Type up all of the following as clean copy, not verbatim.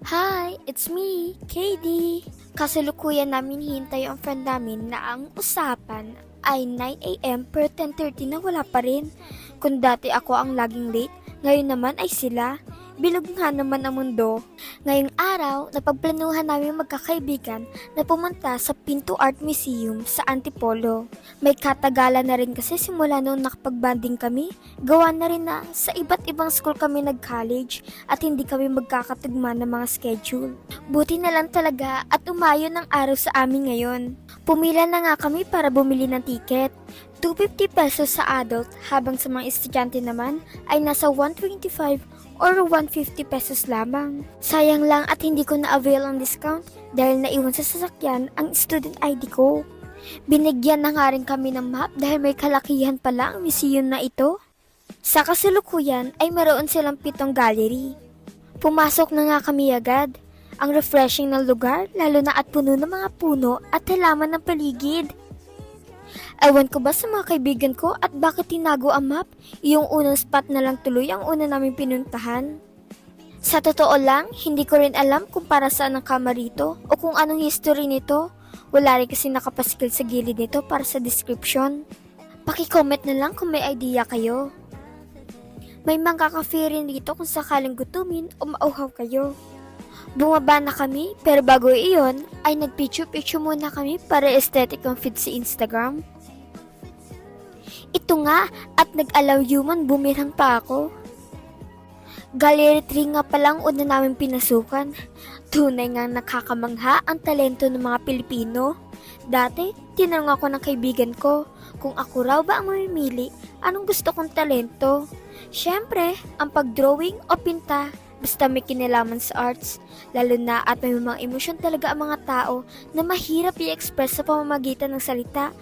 Hi, it's me, KD. Kasalukuyan namin hintay ang friend namin na ang usapan ay 9 a.m. pero 10:30 na wala pa rin. Kung dati ako ang laging late, ngayon naman ay sila. Bilog nga naman ang mundo. Ngayong araw, napagplanuhan namin magkakaibigan na pumunta sa Pinto Art Museum sa Antipolo. May katagalan na rin kasi simula noong nakapagbanding kami, gawa na rin na sa iba't ibang school kami nag-college at hindi kami magkakatugma ng mga schedule. Buti na lang talaga at umayon ang araw sa amin ngayon. Pumila na nga kami para bumili ng tiket. 250 pesos sa adult habang sa mga estudyante naman ay nasa 125 or 150 pesos lamang. Sayang lang at hindi ko na-avail ang discount dahil naiwan sa sasakyan ang student ID ko. Binigyan na nga rin kami ng map dahil may kalakihan pala ang museum na ito. Sa kasalukuyan ay meron silang 7 gallery. Pumasok na nga kami agad. Ang refreshing ng lugar lalo na at puno ng mga puno at halaman ng paligid. Ewan ko ba sa mga kaibigan ko at bakit tinago ang map? Yung unang spot na lang tuloy ang una namin pinuntahan. Sa totoo lang, hindi ko rin alam kung para saan ang kama rito o kung anong history nito. Wala rin kasi nakapaskil sa gilid nito para sa description. Paki-comment na lang kung may idea kayo. May mga cafe rin dito kung sakaling gutumin o mauhaw kayo. Bumaba na kami pero bago iyon ay nagpicture-picture muna kami para aesthetic ang feed sa Instagram. Ito nga at nag-allow human bumirang pa ako. Gallery 3 nga palang una namin pinasukan. Tunay nga nakakamangha ang talento ng mga Pilipino. Dati, tinanong ako ng kaibigan ko kung ako raw ba ang mamimili anong gusto kong talento. Siyempre, ang pag-drawing o pinta, basta may kinalaman sa arts. Lalo na at may mga emosyon talaga ang mga tao na mahirap i-express sa pamamagitan ng salita.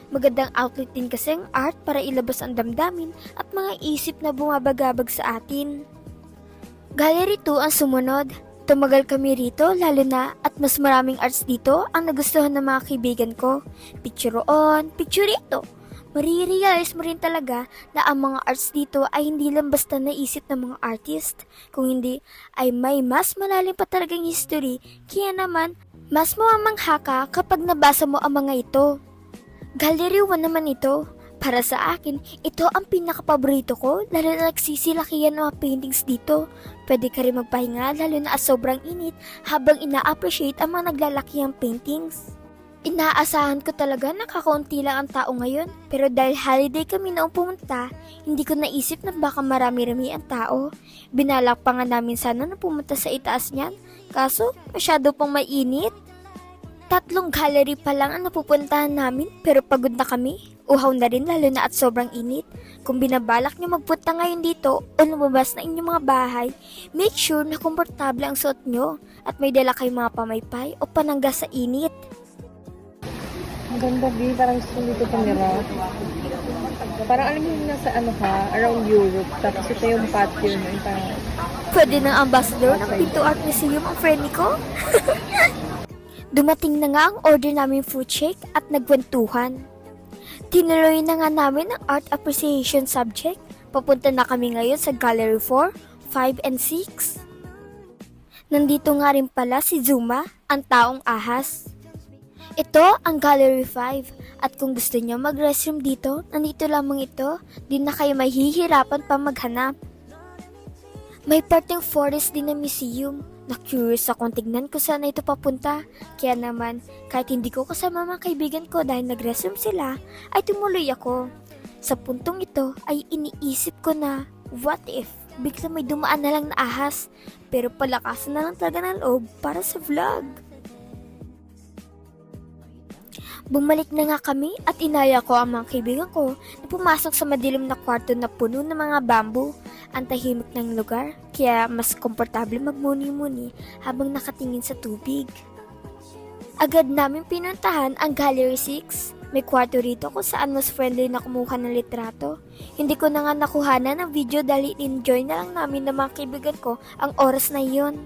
Magandang outlet din kasi ang art para ilabas ang damdamin at mga isip na bumabagabag sa atin. Gallery 2 ang sumunod. Tumagal kami rito lalo na at mas maraming arts dito ang nagustuhan ng mga kaibigan ko. Picture on, picture rito. Marirealize mo rin talaga na ang mga arts dito ay hindi lang basta naisip ng mga artist. Kung hindi ay may mas malalim pa talagang history, kaya naman mas mamamangha ka kapag nabasa mo ang mga ito. Gallery 1 naman ito. Para sa akin, ito ang pinakapaborito ko lalo na nagsisilakihan ng mga paintings dito. Pwede ka rin magpahinga lalo na sobrang init habang ina-appreciate ang mga naglalakihang paintings. Inaasahan ko talaga na kakaunti lang ang tao ngayon pero dahil holiday kami noong pumunta, hindi ko naisip na baka marami-rami ang tao. Binalak pa nga namin sana na pumunta sa itaas niyan, kaso masyado pang mainit. 3 gallery pa lang ang napupuntahan namin pero pagod na kami. Uhaw na rin lalo na at sobrang init. Kung binabalak nyo magpunta ngayon dito o lumabas na inyong mga bahay, make sure na komportable ang suot nyo at may dala kayong mga pamaypay o panangga sa init. Ang ganda, B. Parang gusto dito tumira. Parang alam mo yung nasa around Europe. Tapos ito yung patio mo. Yung parang, Pwede ng ambassador ng Pinto Art Museum ang friend ko. Dumating na nga ang order namin food shake at nagkwentuhan. Tinuloy na nga namin ang art appreciation subject. Papunta na kami ngayon sa Gallery 4, 5, and 6. Nandito nga rin pala si Zuma, ang taong ahas. Ito ang Gallery 5 at kung gusto niyo mag-restroom dito, nandito lamang ito, di na kayo mahihirapan pa maghanap. May parteng forest din na museum. Na-curious akong tignan kung saan ito papunta. Kaya naman, kahit hindi ko kasama mga kaibigan ko dahil nag-restroom sila, ay tumuloy ako. Sa puntong ito ay iniisip ko na, what if bigla may dumaan na lang na ahas, pero palakasan na lang talaga ng loob para sa vlog. Bumalik na nga kami at inaya ko ang mga kaibigan ko na pumasok sa madilim na kwarto na puno ng mga bamboo. Ang tahimik ng lugar, kaya mas komportable magmuni-muni habang nakatingin sa tubig. Agad namin pinuntahan ang Gallery 6. May kwarto rito kung saan mas friendly na kumuha ng litrato. Hindi ko na nga nakuhanan ng video dahil enjoy na lang namin ng mga kaibigan ko ang oras na iyon.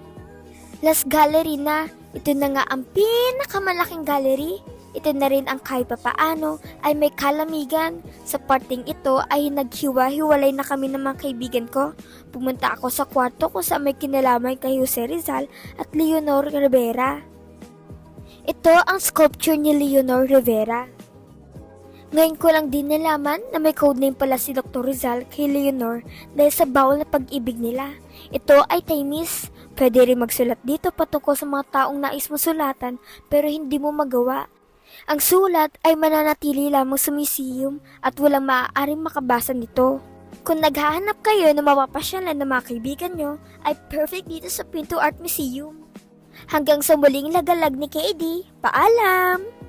Last gallery na, ito na nga ang pinakamalaking gallery. Ito na rin ang kahit papaano ay may kalamigan. Sa parting ito ay naghiwa-hiwalay na kami ng mga kaibigan ko. Pumunta ako sa kwarto kung saan may kinalaman kay Jose Rizal at Leonor Rivera. Ito ang sculpture ni Leonor Rivera. Ngayon ko lang din nalaman na may codename pala si Dr. Rizal kay Leonor dahil sa bawal na pag-ibig nila. Ito ay Chinese. Pwede rin magsulat dito patungkol sa mga taong nais mo sulatan pero hindi mo magawa. Ang sulat ay mananatili lamang sa museum at walang maaaring makabasa nito. Kung naghahanap kayo na mapapasyalan ng mga kaibigan nyo, ay perfect dito sa Pinto Art Museum. Hanggang sa muling lagalag ni KD, paalam!